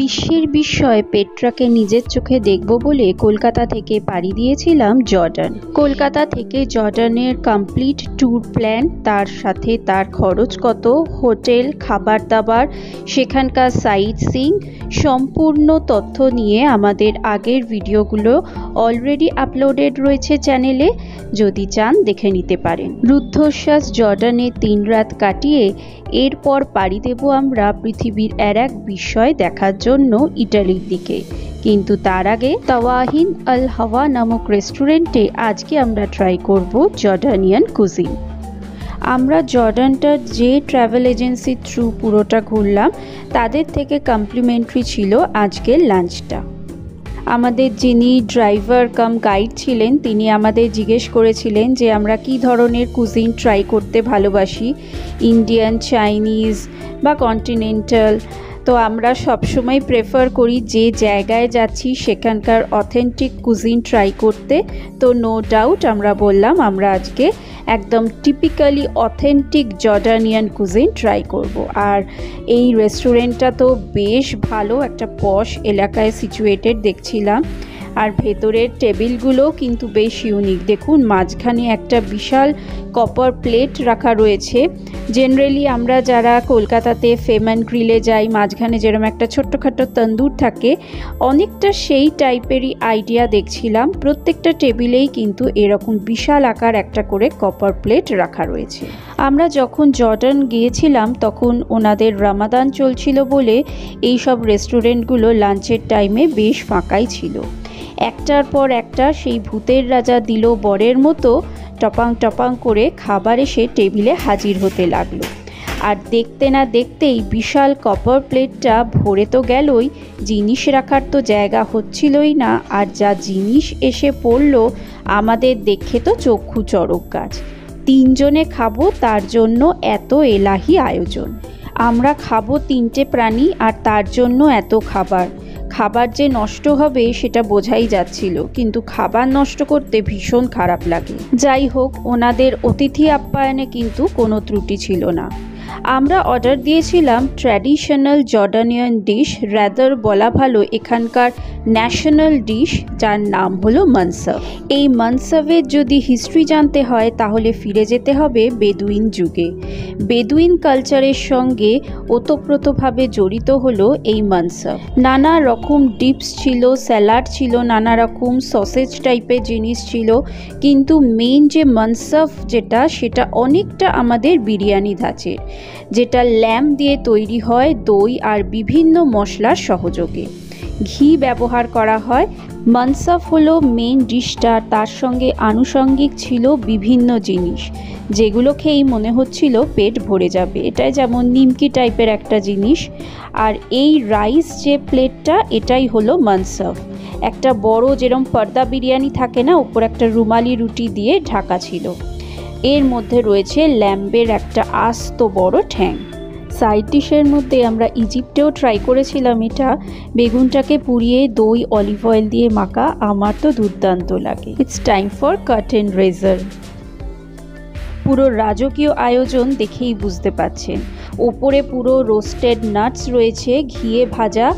বিশ্বের বিস্ময় পেট্রাকে নিজের চোখে দেখব বলে কলকাতা থেকে পাড়ি দিয়েছিলাম জর্ডান। কলকাতা থেকে জর্ডানের কমপ্লিট ট্যুর প্ল্যান, তার সাথে তার খরচ কত, হোটেল, খাবার দাবার, সেখানকার সাইট সিইং সম্পূর্ণ তথ্য নিয়ে আমাদের আগের ভিডিওগুলো অলরেডি আপলোডেড রয়েছে চ্যানেলে, যদি চান দেখে নিতে পারেন। রুদ্ধশ্বাস জর্ডানে 3 রাত কাটিয়ে এরপর পাড়ি দেব আমরা পৃথিবীর এক বিস্ময় দেখার জন্য ইটালির দিকে। কিন্তু তার আগে তাওয়াহিন আল হাওয়া নামক রেস্টুরেন্টে আজকে আমরা ট্রাই করব জর্ডানিয়ান কুজিন। আমরা জর্ডানটার যে ট্রাভেল এজেন্সির থ্রু পুরোটা ঘুরলাম তাদের থেকে কমপ্লিমেন্টারি ছিল আজকের লাঞ্চটা। আমাদের যিনি ড্রাইভার কাম গাইড ছিলেন তিনি আমাদের জিজ্ঞেস করেছিলেন যে আমরা কী ধরনের কুজিন ট্রাই করতে ভালোবাসি, ইন্ডিয়ান, চাইনিজ বা কন্টিনেন্টাল। তো আমরা সবসময় প্রেফার করি যে জায়গায় যাচ্ছি সেখানকার অথেন্টিক কুজিন ট্রাই করতে। তো নো ডাউট আমরা বললাম আমরা আজকে একদম typically authentic Jordanian cuisine try করব। আর এই রেস্টুরেন্টটা তো বেশ ভালো, একটা পশ এলাকায় সিচুয়েটেড দেখছিলাম। আর ভেতরের টেবিলগুলো কিন্তু বেশ ইউনিক। দেখুন মাঝখানে একটা বিশাল কপার প্লেট রাখা রয়েছে। জেনারেলি আমরা যারা কলকাতাতে ফেমান গ্রিলে যাই, মাঝখানে যেরকম একটা ছোট্টখাটো তন্দুর থাকে, অনেকটা সেই টাইপেরই আইডিয়া দেখছিলাম। প্রত্যেকটা টেবিলেই কিন্তু এরকম বিশাল আকার একটা করে কপার প্লেট রাখা রয়েছে। আমরা যখন জর্ডান গিয়েছিলাম তখন ওনাদের রামাদান চলছিল বলে এই সব রেস্টুরেন্টগুলো লাঞ্চের টাইমে বেশ ফাঁকাই ছিল। একটার পর একটা সেই ভূতের রাজা দিল বরের মতো টপাং টপাং করে খাবার এসে টেবিলে হাজির হতে লাগলো। আর দেখতে না দেখতেই বিশাল কপার প্লেটটা ভরে তো গেলই, জিনিস রাখার তো জায়গা হচ্ছিলই না। আর যা জিনিস এসে পড়লো আমাদের দেখে তো চক্ষু চড়ক গাছ। 3 জনে খাবো তার জন্য এত এলাহি আয়োজন। আমরা খাবো 3টে প্রাণী আর তার জন্য এত খাবার। খাবার যে নষ্ট হবে সেটা বোঝাই যাচ্ছিল, কিন্তু খাবার নষ্ট করতে ভীষণ খারাপ লাগে। যাই হোক, ওনাদের অতিথি আপ্যায়নে কিন্তু কোনো ত্রুটি ছিল না। আমরা অর্ডার দিয়েছিলাম ট্র্যাডিশনাল জর্ডানিয়ান ডিশ, রাদার বলা ভালো এখানকার ন্যাশনাল ডিশ, যার নাম হলো মানসাফ। এই মানসাফের যদি হিস্ট্রি জানতে হয় তাহলে ফিরে যেতে হবে বেদুইন যুগে। বেদুইন কালচারের সঙ্গে ওতপ্রোতভাবে জড়িত হলো এই মানসাফ। নানা রকম ডিপস ছিল, স্যালাড ছিল, নানা রকম সসেজ টাইপের জিনিস ছিল, কিন্তু মেইন যে মানসাফ যেটা, সেটা অনেকটা আমাদের বিরিয়ানি ধাঁচের, যেটা ল্যাম্ব দিয়ে তৈরি হয়, দই আর বিভিন্ন মশলার সহযোগে। ঘি ব্যবহার করা হয়। মানসাফ হলো মেইন ডিশটা, তার সঙ্গে আনুষঙ্গিক ছিল বিভিন্ন জিনিস যেগুলো খেয়েই মনে হচ্ছিল পেট ভরে যাবে। এটাই যেমন নিমকি টাইপের একটা জিনিস। আর এই রাইস যে প্লেটটা, এটাই হলো মানসাফ। একটা বড় যেরকম পর্দা বিরিয়ানি থাকে না, উপর একটা রুমালি রুটি দিয়ে ঢাকা ছিল। এর মধ্যে রয়েছে ল্যাম্বের একটা আস্ত বড় ঠ্যাং। সাইড ডিশের মধ্যে আমরা ইজিপ্টেও ট্রাই করেছিলাম এটা, বেগুনটাকে পুড়িয়ে দই অলিভ অয়েল দিয়ে মাখা, আমার তো দুর্দান্ত লাগে। ইটস টাইম ফর কার্টেন রেজার। পুরো রাজকীয় আয়োজন দেখেই বুঝতে পাচ্ছেন। ওপরে পুরো রোস্টেড নাটস রয়েছে, ঘিয়ে ভাজা।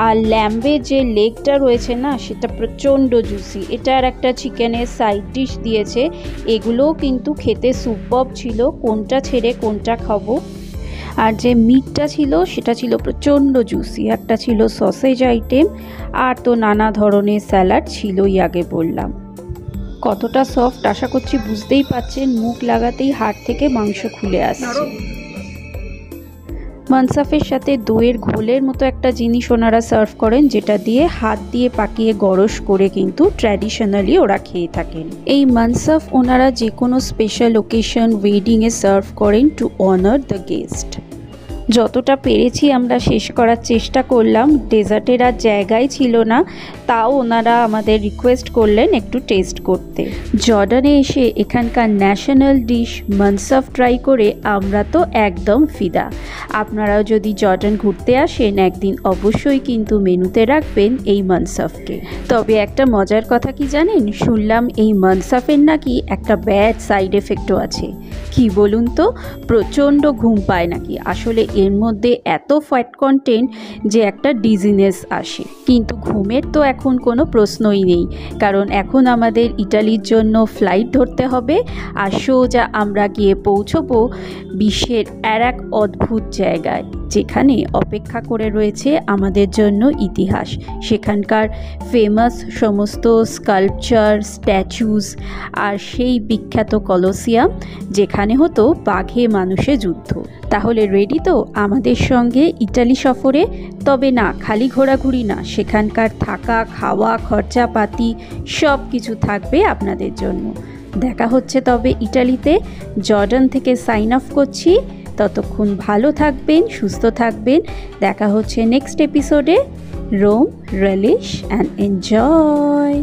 আর ল্যাম্বের যে লেগটা রয়েছে না, সেটা প্রচণ্ড জুসি। এটার একটা চিকেনের সাইড ডিশ দিয়েছে, এগুলোও কিন্তু খেতে সুপারব ছিল। কোনটা ছেড়ে কোনটা খাবো। আর যে মিটটা ছিল সেটা ছিল প্রচণ্ড জুসি। একটা ছিল সসেজ আইটেম, আর তো নানা ধরনের স্যালাড ছিলই, আগে বললাম। কতটা সফট আশা করছি বুঝতেই পাচ্ছেন, মুখ লাগাতেই হাড় থেকে মাংস খুলে আসছে। মানসাফের সাথে দইয়ের ঘোলের মতো একটা জিনিস ওনারা সার্ভ করেন, যেটা দিয়ে হাত দিয়ে পাকিয়ে গরস করে কিন্তু ট্র্যাডিশনালি ওরা খেয়ে থাকেন। এই মানসাফ ওনারা যে কোনো স্পেশাল ওকেশন, ওয়েডিংয়ে সার্ভ করেন টু অনার দ্য গেস্ট। যতটা পেরেছি আমরা শেষ করার চেষ্টা করলাম। ডেজার্টের আর জায়গায় ছিল না, তাও ওনারা আমাদের রিকোয়েস্ট করলেন একটু টেস্ট করতে। জর্ডানে এসে এখানকার ন্যাশনাল ডিশ মানসাফ ট্রাই করে আমরা তো একদম ফিদা। আপনারাও যদি জর্ডান ঘুরতে আসেন একদিন অবশ্যই কিন্তু মেনুতে রাখবেন এই মানসাফকে। তবে একটা মজার কথা কি জানেন, শুনলাম এই মানসাফের নাকি একটা ব্যাড সাইড এফেক্টও আছে। কি বলুন তো, প্রচণ্ড ঘুম পায় নাকি। আসলে এর মধ্যে এত ফ্যাট কন্টেন্ট যে একটা ডিজিনেস আসে। কিন্তু ঘুমের তো এখন কোনো প্রশ্নই নেই, কারণ এখন আমাদের ইটালির জন্য ফ্লাইট ধরতে হবে আর সোজা আমরা গিয়ে পৌঁছবো বিশ্বের এক অদ্ভুত জায়গায়, যেখানে অপেক্ষা করে রয়েছে আমাদের জন্য ইতিহাস। সেখানকার ফেমাস সমস্ত স্কাল্পচার, স্ট্যাচুস আর সেই বিখ্যাত কলোসিয়াম যেখানে হতো বাঘে মানুষে যুদ্ধ। তাহলে রেডি তো আমাদের সঙ্গে ইটালি সফরে? তবে না, খালি ঘোরাঘুরি না, সেখানকার থাকা, খাওয়া, খরচাপাতি সব কিছু থাকবে আপনাদের জন্য। দেখা হচ্ছে তবে ইটালিতে। জর্ডান থেকে সাইন অফ করছি। ততক্ষণ ভালো থাকবেন, সুস্থ থাকবেন। দেখা হচ্ছে নেক্সট এপিসোডে। Roam, relish and enjoy.